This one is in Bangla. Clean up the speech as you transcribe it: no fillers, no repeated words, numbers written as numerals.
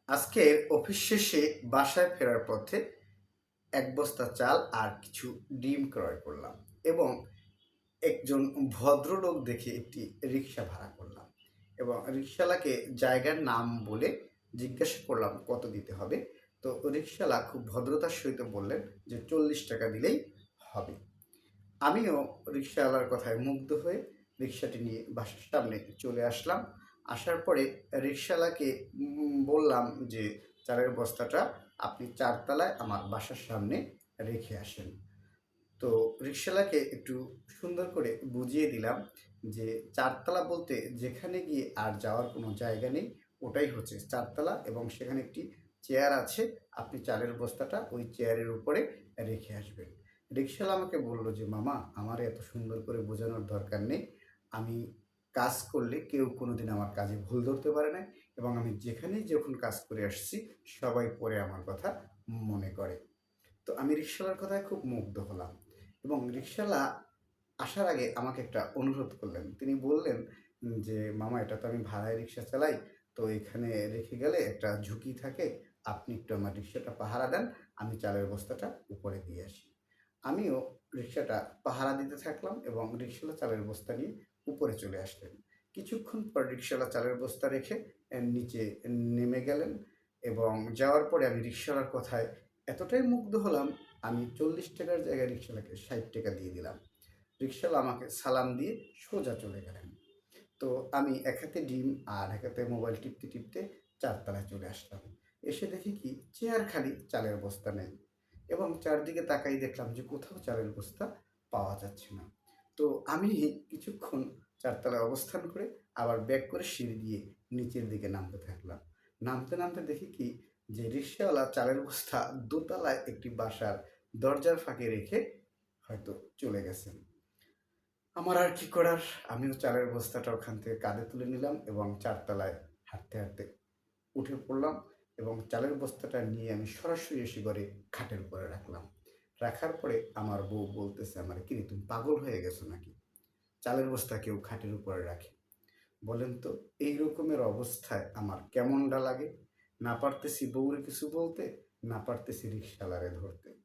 আজকে অফিস শেষে বাসায় ফেরার পথে এক বস্তা চাল আর কিছু ডিম ক্রয় করলাম এবং একজন ভদ্রলোক দেখে একটি রিক্সা ভাড়া করলাম এবং রিক্সাওয়ালাকে জায়গার নাম বলে জিজ্ঞাসা করলাম কত দিতে হবে। তো রিক্সাওয়ালা খুব ভদ্রতার সহিত বললেন যে 40 টাকা দিলেই হবে। আমিও রিকশাওয়ালার কথায় মুগ্ধ হয়ে রিকশাটি নিয়ে বাসার সামনে চলে আসলাম। আসার পরে রিকশাওয়ালাকে বললাম যে চালের বস্তাটা আপনি ৪ তলায় আমার বাসার সামনে রেখে আসেন। তো রিকশাওয়ালাকে একটু সুন্দর করে বুঝিয়ে দিলাম যে ৪ তলা বলতে যেখানে গিয়ে আর যাওয়ার কোনো জায়গা নেই, ওটাই হচ্ছে ৪ তলা এবং সেখানে একটি চেয়ার আছে। আপনি চালের বস্তাটা ওই চেয়ারের উপরে রেখে আসবেন। রিকশাওয়ালা আমাকে বলল যে, "মামা আমার এত সুন্দর করে বোঝানোর দরকার নেই। আমি কাজ করলে কেউ কোনোদিন আমার কাজে ভুল ধরতে পারে না এবং আমি যেখানেই যখন কাজ করে আসছি সবাই পরে আমার কথা মনে করে।" তো আমি রিকশাওয়ালার কথায় খুব মুগ্ধ হলাম এবং রিকশাওয়ালা আসার আগে আমাকে একটা অনুরোধ করলেন। তিনি বললেন যে, "মামা এটা তো আমি ভাড়ায় রিকশা চালাই। তো এখানে রেখে গেলে একটা ঝুঁকি থাকে। আপনি একটু আমার রিকশাটা পাহারা দেন। আমি চালের বস্তাটা উপরে দিয়ে আসি।" আমিও রিকশাটা পাহারা দিতে থাকলাম এবং রিকশাওয়ালা চালের বস্তা নিয়ে উপরে চলে আসলেন। কিছুক্ষণ পর রিকশাওয়ালা চালের বস্তা রেখে নিচে নেমে গেলেন এবং যাওয়ার পরে আমি রিকশাওয়ালার কথায় এতটাই মুগ্ধ হলাম, আমি 40 টাকার জায়গায় রিকশাওয়ালাকে 60 টাকা দিয়ে দিলাম। রিকশাওয়ালা আমাকে সালাম দিয়ে সোজা চলে গেলেন। তো আমি এক হাতে ডিম আর এক হাতে মোবাইল টিপতে টিপতে ৪ তলায় চলে আসলাম। এসে দেখি কি চেয়ার খালি, চালের বস্তা নেই এবং চারদিকে তাকাই দেখলাম যে কোথাও চালের বস্তা পাওয়া যাচ্ছে না। তো আমি কিছুক্ষণ ৪ তলায় অবস্থান করে আবার ব্যাক করে সিঁড়ি দিয়ে নিচের দিকে নামতে থাকলাম। নামতে নামতে দেখি কি যে রিকশাওয়ালা চালের বস্তা দোতলায় একটি বাসার দরজার ফাঁকে রেখে হয়তো চলে গেছেন। আমার আর কি করার, আমিও চালের বস্তাটা ওখান থেকে কাঁধে তুলে নিলাম এবং ৪ তলায় হাঁটতে হাঁটতে উঠে পড়লাম এবং চালের বস্তাটা নিয়ে আমি সরাসরি এসে ঘরে খাটের উপরে রাখলাম। রাখার পরে আমার বউ বলতেছে আমারে, "কিরে তুমি পাগল হয়ে গেছো নাকি? চালের বস্তা কেউ খাটের উপরে রাখে? বলেন তো এই রকমের অবস্থায় আমার কেমনটা লাগে? না পারতেছি বউরে কিছু বলতে, না পারতেছি রিকশাওয়ালারে ধরতে।"